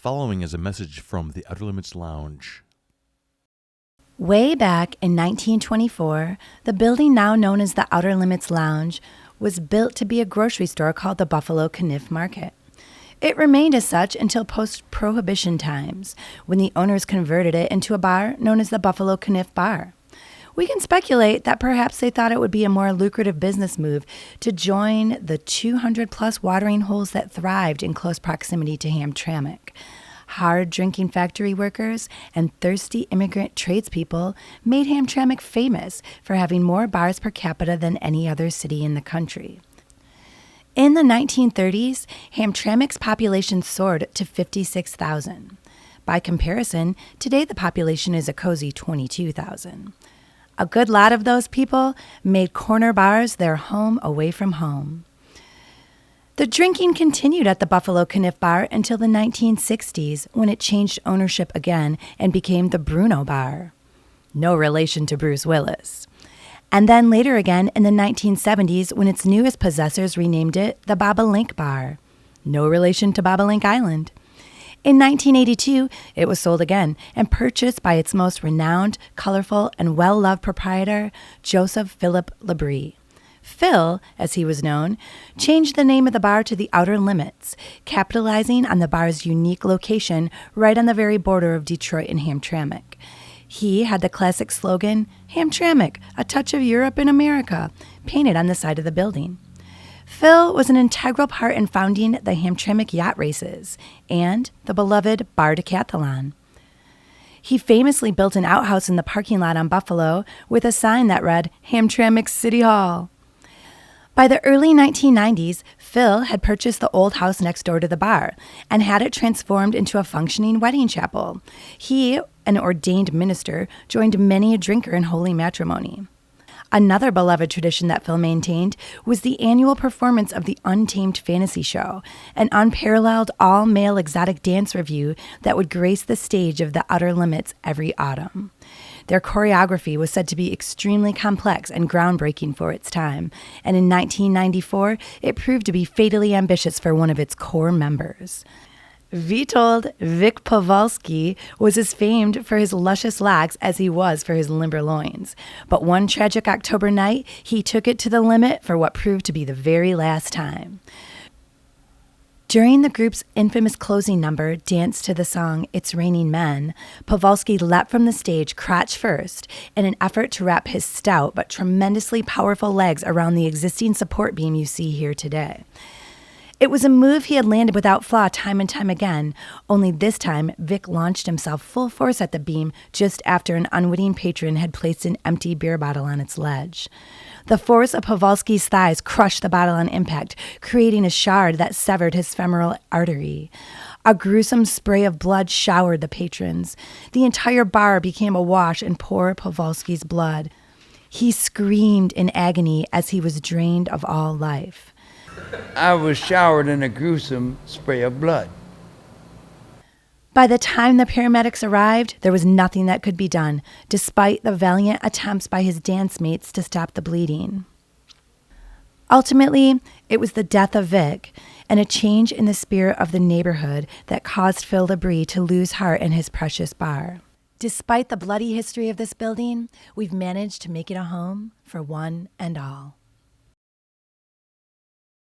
following is a message from the Outer Limits Lounge. Way back in 1924, the building now known as the Outer Limits Lounge was built to be a grocery store called the Buffalo Caniff Market. It remained as such until post-Prohibition times, when the owners converted it into a bar known as the Buffalo Caniff Bar. We can speculate that perhaps they thought it would be a more lucrative business move to join the 200-plus watering holes that thrived in close proximity to Hamtramck. Hard-drinking factory workers and thirsty immigrant tradespeople made Hamtramck famous for having more bars per capita than any other city in the country. In the 1930s, Hamtramck's population soared to 56,000. By comparison, today the population is a cozy 22,000. A good lot of those people made corner bars their home away from home. The drinking continued at the Buffalo Caniff Bar until the 1960s, when it changed ownership again and became the Bruno Bar. No relation to Bruce Willis. And then later again in the 1970s, when its newest possessors renamed it the Bobolink Bar. No relation to Bobolink Island. In 1982, it was sold again and purchased by its most renowned, colorful, and well-loved proprietor, Joseph Philip Labrie. Phil, as he was known, changed the name of the bar to the Outer Limits, capitalizing on the bar's unique location right on the very border of Detroit and Hamtramck. He had the classic slogan, "Hamtramck, a touch of Europe in America," painted on the side of the building. Phil was an integral part in founding the Hamtramck yacht races and the beloved Bar Decathlon. He famously built an outhouse in the parking lot on Buffalo with a sign that read, "Hamtramck City Hall." By the early 1990s, Phil had purchased the old house next door to the bar and had it transformed into a functioning wedding chapel. He, an ordained minister, joined many a drinker in holy matrimony. Another beloved tradition that Phil maintained was the annual performance of the Untamed Fantasy Show, an unparalleled all-male exotic dance revue that would grace the stage of the Outer Limits every autumn. Their choreography was said to be extremely complex and groundbreaking for its time, and in 1994, it proved to be fatally ambitious for one of its core members. Witold Vic Powalski was as famed for his luscious locks as he was for his limber loins. But one tragic October night, he took it to the limit for what proved to be the very last time. During the group's infamous closing number, Dance to the Song It's Raining Men, Powalski leapt from the stage crotch first in an effort to wrap his stout but tremendously powerful legs around the existing support beam you see here today. It was a move he had landed without flaw time and time again, only this time Vic launched himself full force at the beam just after an unwitting patron had placed an empty beer bottle on its ledge. The force of Powalski's thighs crushed the bottle on impact, creating a shard that severed his femoral artery. A gruesome spray of blood showered the patrons. The entire bar became awash in poor Powalski's blood. He screamed in agony as he was drained of all life. I was showered in a gruesome spray of blood. By the time the paramedics arrived, there was nothing that could be done, despite the valiant attempts by his dance mates to stop the bleeding. Ultimately, it was the death of Vic and a change in the spirit of the neighborhood that caused Phil Labrie to lose heart in his precious bar. Despite the bloody history of this building, we've managed to make it a home for one and all.